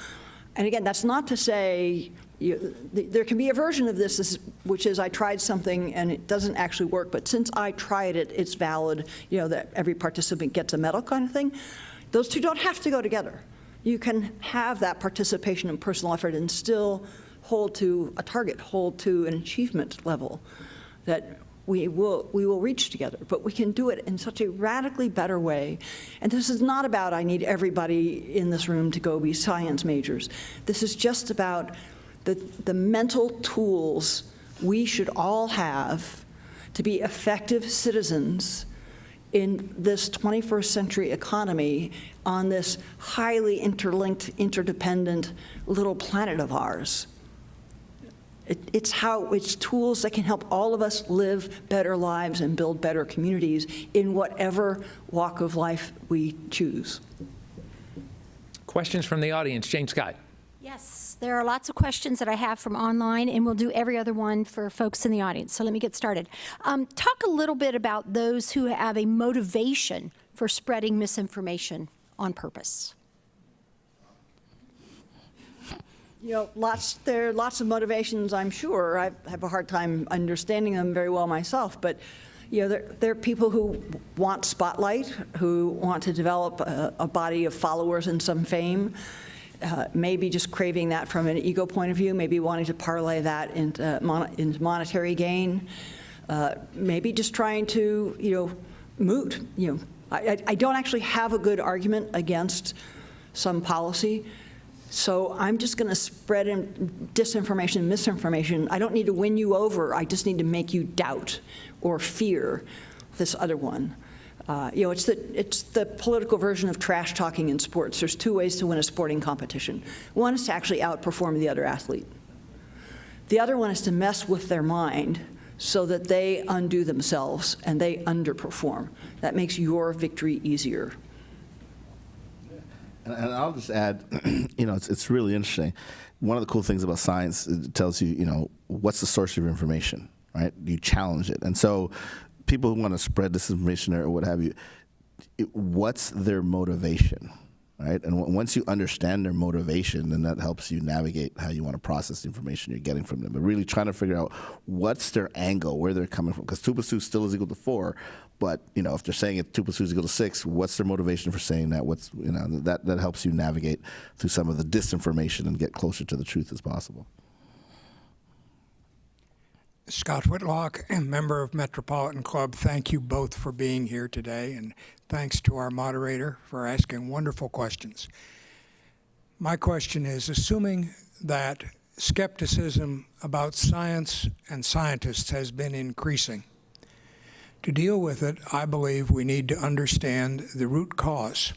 And again, that's not to say there can be a version of this, which is I tried something and it doesn't actually work, but since I tried it, it's valid, that every participant gets a medal kind of thing. Those two don't have to go together. You can have that participation and personal effort and still hold to a target, hold to an achievement level that we will reach together, but we can do it in such a radically better way. And this is not about I need everybody in this room to go be science majors. This is just about the mental tools we should all have to be effective citizens in this 21st century economy on this highly interlinked, interdependent little planet of ours. It's tools that can help all of us live better lives and build better communities in whatever walk of life we choose. Questions from the audience. Jane Scott. Yes, there are lots of questions that I have from online, and we'll do every other one for folks in the audience. So let me get started. Talk a little bit about those who have a motivation for spreading misinformation on purpose. There are lots of motivations, I'm sure. I have a hard time understanding them very well myself, but there are people who want spotlight, who want to develop a body of followers and some fame, maybe just craving that from an ego point of view, maybe wanting to parlay that into monetary gain, maybe just trying to, moot. I don't actually have a good argument against some policy. So I'm just going to spread disinformation, misinformation. I don't need to win you over. I just need to make you doubt or fear this other one. It's the political version of trash talking in sports. There's 2 ways to win a sporting competition. One is to actually outperform the other athlete. The other one is to mess with their mind so that they undo themselves and they underperform. That makes your victory easier. And I'll just add, it's really interesting. One of the cool things about science, it tells you, what's the source of your information, right? You challenge it. And so people who want to spread disinformation or what have you, what's their motivation, right? And once you understand their motivation, then that helps you navigate how you want to process the information you're getting from them. But really trying to figure out what's their angle, where they're coming from, because 2 + 2 still is equal to 4. But if they're saying it 2 + 2 is equal to 6, what's their motivation for saying that? That helps you navigate through some of the disinformation and get closer to the truth as possible. Scott Whitlock, member of Metropolitan Club, thank you both for being here today, and thanks to our moderator for asking wonderful questions. My question is, assuming that skepticism about science and scientists has been increasing, to deal with it, I believe we need to understand the root cause.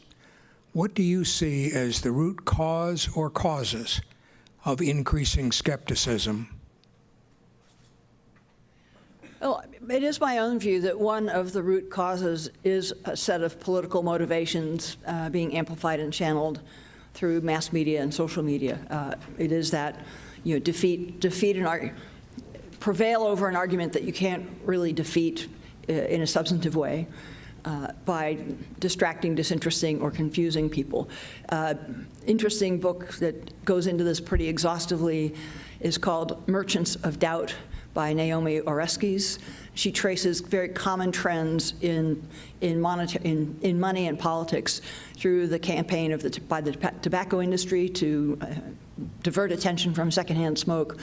What do you see as the root cause or causes of increasing skepticism? Well, it is my own view that one of the root causes is a set of political motivations being amplified and channeled through mass media and social media. It is that, prevail over an argument that you can't really defeat in a substantive way by distracting, disinteresting, or confusing people. Interesting book that goes into this pretty exhaustively is called Merchants of Doubt by Naomi Oreskes. She traces very common trends in money and politics through the campaign by the tobacco industry to divert attention from secondhand smoke,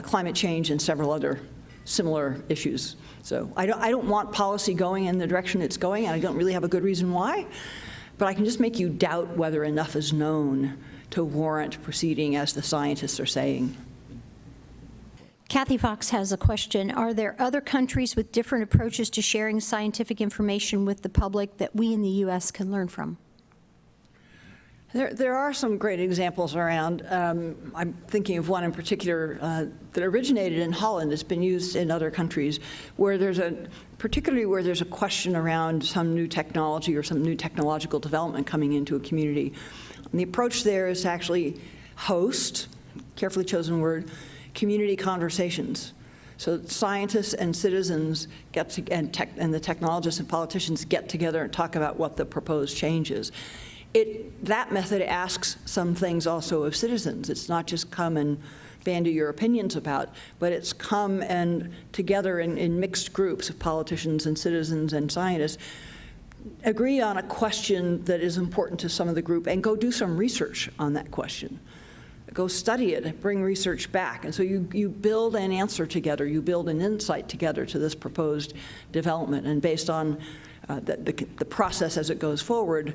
climate change, and several other similar issues. So I don't want policy going in the direction it's going, and I don't really have a good reason why, but I can just make you doubt whether enough is known to warrant proceeding as the scientists are saying. Kathy Fox has a question. Are there other countries with different approaches to sharing scientific information with the public that we in the U.S. can learn from? There are some great examples around. I'm thinking of one in particular that originated in Holland. It's been used in other countries where particularly where there's a question around some new technology or some new technological development coming into a community. And the approach there is to actually host, carefully chosen word, community conversations. So scientists and citizens and the technologists and politicians get together and talk about what the proposed change is. That method asks some things also of citizens. It's not just come and bandy your opinions about, but it's come and together in mixed groups of politicians and citizens and scientists agree on a question that is important to some of the group and go do some research on that question. Go study it, bring research back. And so you build an answer together, you build an insight together to this proposed development. And based on the process as it goes forward,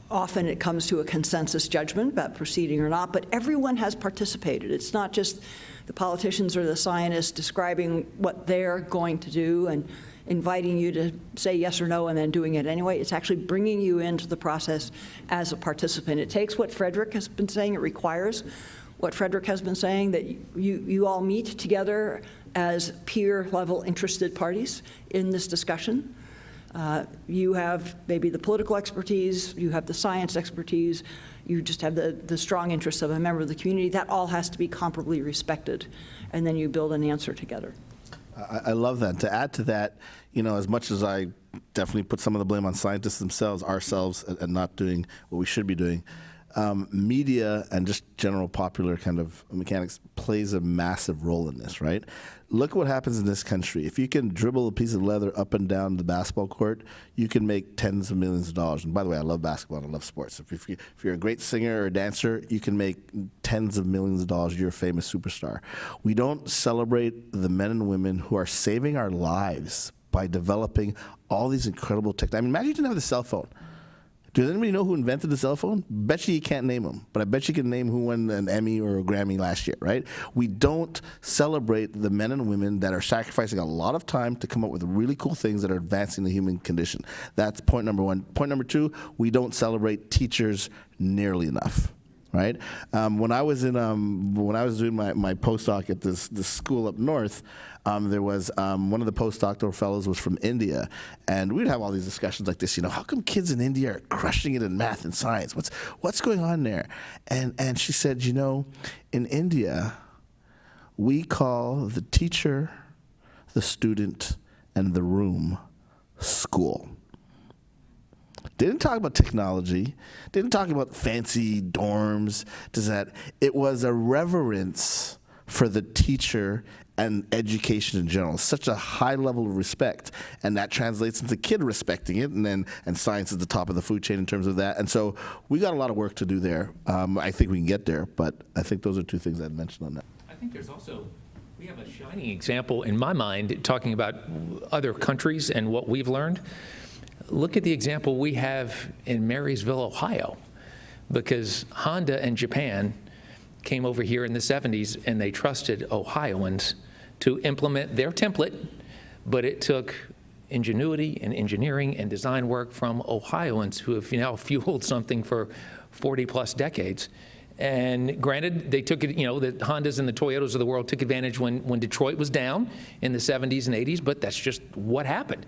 often it comes to a consensus judgment about proceeding or not, but everyone has participated. It's not just the politicians or the scientists describing what they're going to do and inviting you to say yes or no and then doing it anyway. It's actually bringing you into the process as a participant. It takes what Frederic has been saying, it requires what Frederic has been saying, that you all meet together as peer-level interested parties in this discussion. You have maybe the political expertise, you have the science expertise, you just have the strong interests of a member of the community. That all has to be comparably respected, and then you build an answer together. I love that. To add to that, as much as I definitely put some of the blame on scientists themselves, ourselves, and not doing what we should be doing, media and just general popular kind of mechanics plays a massive role in this, right? Look what happens in this country. If you can dribble a piece of leather up and down the basketball court, you can make tens of millions of dollars. And by the way, I love basketball and I love sports. If you're a great singer or a dancer, you can make tens of millions of dollars. You're a famous superstar. We don't celebrate the men and women who are saving our lives by developing all these incredible technology. I mean, imagine you didn't have the cell phone. Does anybody know who invented the cell phone? Bet you can't name them, but I bet you can name who won an Emmy or a Grammy last year, right? We don't celebrate the men and women that are sacrificing a lot of time to come up with really cool things that are advancing the human condition. That's point number one. Point number two, we don't celebrate teachers nearly enough. Right? When I was doing my postdoc at this school up north, there was one of the postdoctoral fellows was from India, and we'd have all these discussions like this. How come kids in India are crushing it in math and science? What's going on there? And she said, in India, we call the teacher, the student, and the room school. Didn't talk about technology. Didn't talk about fancy dorms. Does that? It was a reverence for the teacher and education in general. Such a high level of respect, and that translates into kid respecting it, and science is the top of the food chain in terms of that. And so we got a lot of work to do there. I think we can get there, but I think those are two things I'd mention on that. I think there's also, we have a shining example in my mind talking about other countries and what we've learned. Look at the example we have in Marysville, Ohio, because Honda and Japan came over here in the 70s and they trusted Ohioans to implement their template, but it took ingenuity and engineering and design work from Ohioans who have now fueled something for 40 plus decades. And granted, they took it, the Hondas and the Toyotas of the world took advantage when Detroit was down in the 70s and 80s, but that's just what happened.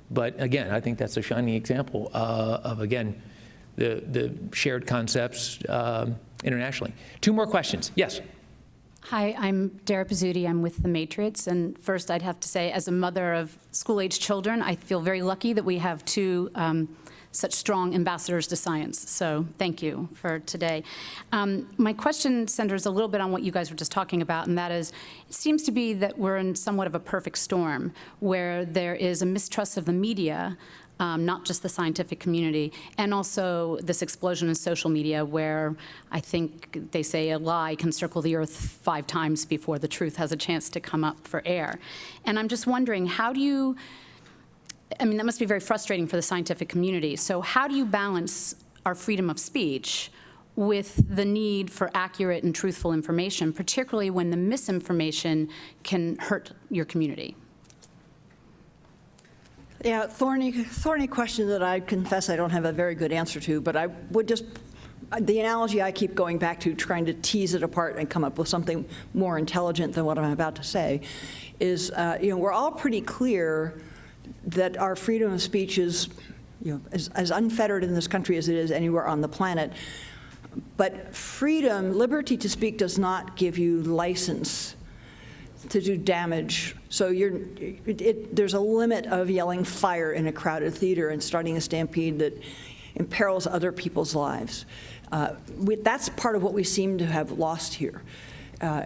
But again, I think that's a shining example of, again, the shared concepts internationally. Two more questions. Yes. Hi, I'm Dara Pizzuti. I'm with The Matrix. And first, I'd have to say, as a mother of school-age children, I feel very lucky that we have two such strong ambassadors to science. So thank you for today. My question centers a little bit on what you guys were just talking about, and that is, it seems to be that we're in somewhat of a perfect storm where there is a mistrust of the media, not just the scientific community, and also this explosion in social media where I think they say a lie can circle the earth 5 times before the truth has a chance to come up for air. And I'm just wondering, how do you, that must be very frustrating for the scientific community. So how do you balance our freedom of speech with the need for accurate and truthful information, particularly when the misinformation can hurt your community? Yeah, thorny question that I confess I don't have a very good answer to, but I would just, the analogy I keep going back to, trying to tease it apart and come up with something more intelligent than what I'm about to say, is, we're all pretty clear that our freedom of speech is, as unfettered in this country as it is anywhere on the planet. But freedom, liberty to speak, does not give you license to do damage. So there's a limit of yelling fire in a crowded theater and starting a stampede that imperils other people's lives. That's part of what we seem to have lost here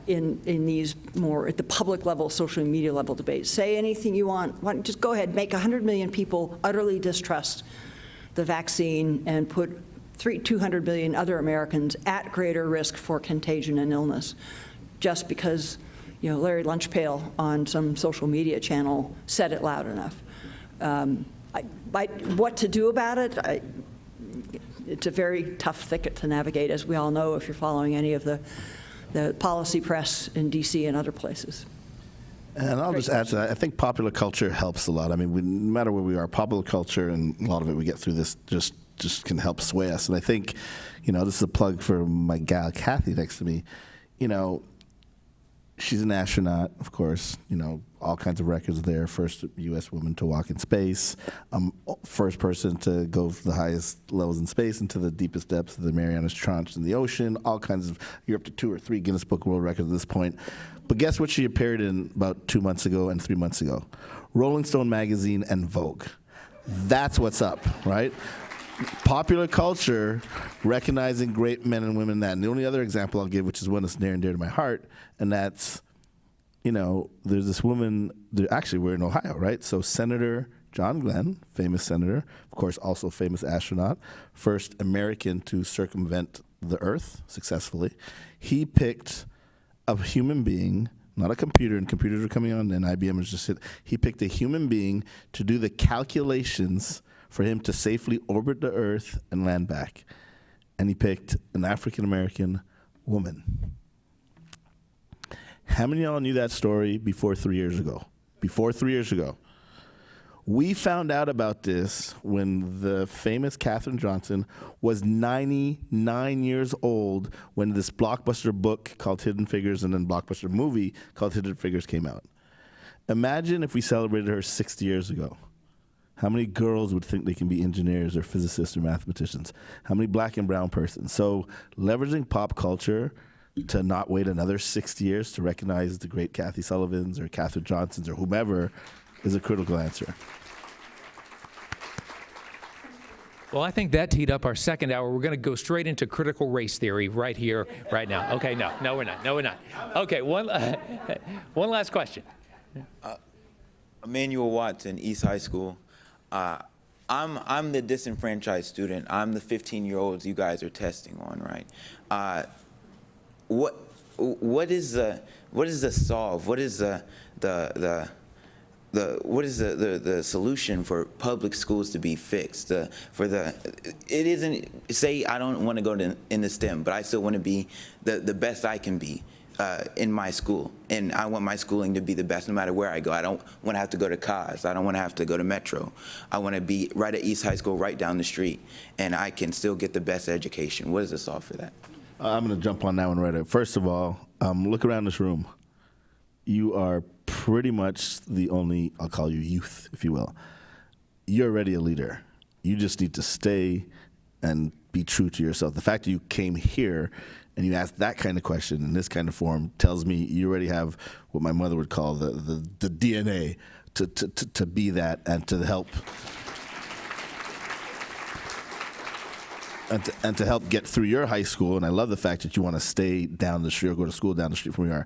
in these more at the public level, social media level debates. Say anything you want, just go ahead, make 100 million people utterly distrust the vaccine and put 200 million other Americans at greater risk for contagion and illness, just because Larry Lunchpail on some social media channel said it loud enough. What to do about it? It's a very tough thicket to navigate, as we all know if you're following any of the policy press in DC and other places. And I'll just add to that, I think popular culture helps a lot. No matter where we are, popular culture, and a lot of it we get through this, just can help sway us. And I think, this is a plug for my gal, Kathy, next to me. She's an astronaut, of course, all kinds of records there. First U.S. woman to walk in space, first person to go to the highest levels in space into the deepest depths of the Marianas Trench in the ocean, all kinds of, you're up to 2 or 3 Guinness Book of World Records at this point. But guess what she appeared in about 2 months ago and 3 months ago? Rolling Stone magazine and Vogue. That's what's up, right? Popular culture recognizing great men and women in that. And the only other example I'll give, which is one that's near and dear to my heart, and that's, there's this woman, actually we're in Ohio, right? So Senator John Glenn, famous senator, of course also famous astronaut, first American to circumvent the Earth successfully. He picked a human being, not a computer, and computers are coming on, and IBM is just, he picked a human being to do the calculations for him to safely orbit the Earth and land back. And he picked an African-American woman. How many of y'all knew that story before 3 years ago? Before 3 years ago. We found out about this when the famous Kathryn Johnson was 99 years old when this blockbuster book called Hidden Figures and then blockbuster movie called Hidden Figures came out. Imagine if we celebrated her 60 years ago. How many girls would think they can be engineers or physicists or mathematicians? How many black and brown persons? So leveraging pop culture to not wait another 60 years to recognize the great Kathy Sullivans or Kathryn Johnsons or whomever is a critical answer. Well, I think that teed up our second hour. We're going to go straight into critical race theory right here, right now. Okay, no, we're not. Okay, one last question. Emmanuel Watson, East High School. I'm the disenfranchised student. I'm the 15-year-olds you guys are testing on, right? What is the solve? What is what is the solution for public schools to be fixed? It isn't, say I don't want to go in the STEM, but I still want to be the best I can be in my school. And I want my schooling to be the best no matter where I go. I don't want to have to go to COSI. I don't want to have to go to Metro. I want to be right at East High School, right down the street, and I can still get the best education. What is the solve for that? I'm going to jump on that one right away. First of all, look around this room. You are pretty much the only, I'll call you youth, if you will. You're already a leader. You just need to stay and be true to yourself. The fact that you came here and you asked that kind of question in this kind of form tells me you already have what my mother would call the DNA to be that and to help and to help get through your high school. And I love the fact that you want to stay down the street or go to school down the street from where you are,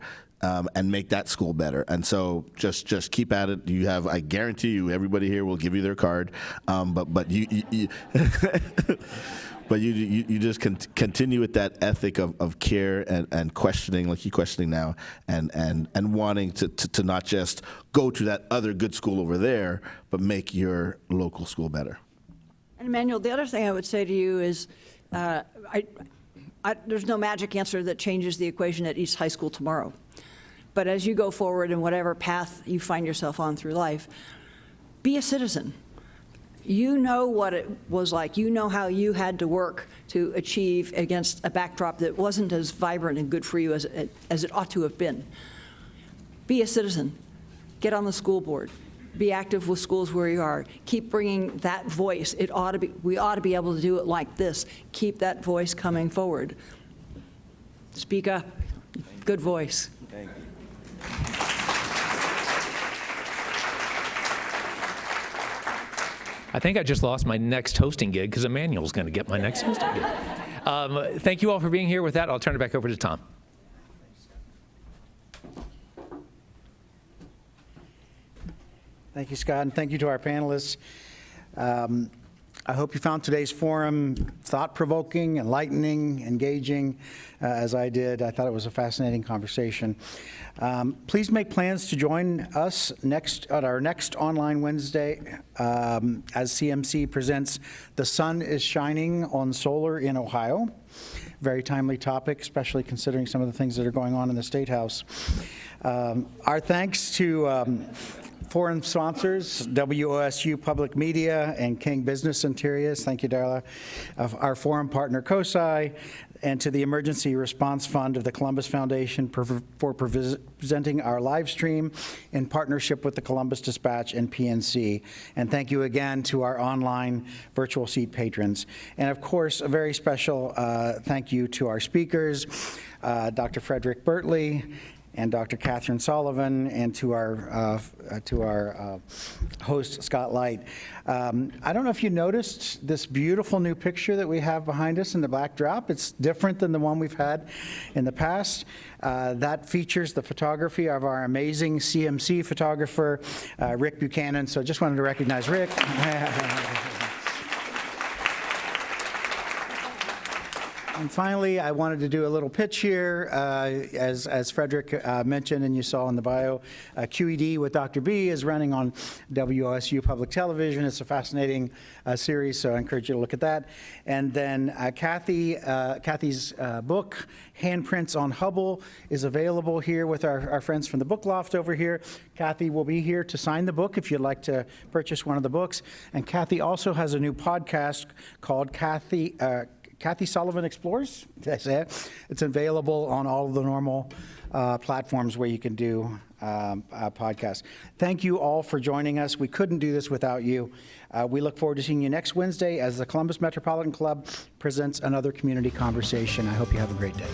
and make that school better. And so just keep at it. You have, I guarantee you, everybody here will give you their card. But you but you just continue with that ethic of care and questioning, like you're questioning now, and wanting to not just go to that other good school over there, but make your local school better. And Emmanuel, the other thing I would say to you is, there's no magic answer that changes the equation at East High School tomorrow. But as you go forward in whatever path you find yourself on through life, be a citizen. You know what it was like. You know how you had to work to achieve against a backdrop that wasn't as vibrant and good for you as it ought to have been. Be a citizen. Get on the school board. Be active with schools where you are. Keep bringing that voice. We ought to be able to do it like this. Keep that voice coming forward. Speak up. Good voice. Thank you. I think I just lost my next hosting gig because Emmanuel's going to get my next hosting gig. Thank you all for being here. With that, I'll turn it back over to Tom. Thank you, Scott, and thank you to our panelists. I hope you found today's forum thought-provoking, enlightening, engaging, as I did. I thought it was a fascinating conversation. Please make plans to join us at our next online Wednesday as CMC presents The Sun is Shining on Solar in Ohio. Very timely topic, especially considering some of the things that are going on in the State House. Our thanks to foreign sponsors, WOSU Public Media and King Business Interiors. Thank you, Darla. Our forum partner, COSI, and to the Emergency Response Fund of the Columbus Foundation for presenting our live stream in partnership with the Columbus Dispatch and PNC. And thank you again to our online virtual seat patrons. And of course, a very special thank you to our speakers, Dr. Frederic Bertley, and Dr. Kathryn Sullivan, and to our host, Scott Light. I don't know if you noticed this beautiful new picture that we have behind us in the backdrop. It's different than the one we've had in the past. That features the photography of our amazing CMC photographer, Rick Buchanan. So just wanted to recognize Rick. And finally, I wanted to do a little pitch here. As Frederic mentioned and you saw in the bio, QED with Dr. B is running on WOSU Public Television. It's a fascinating series, so I encourage you to look at that. And then Kathy's book, Handprints on Hubble, is available here with our friends from the Book Loft over here. Kathy will be here to sign the book if you'd like to purchase one of the books. And Kathy also has a new podcast called Kathy Sullivan Explores. Did I say it? It's available on all of the normal platforms where you can do podcasts. Thank you all for joining us. We couldn't do this without you. We look forward to seeing you next Wednesday as the Columbus Metropolitan Club presents another community conversation. I hope you have a great day.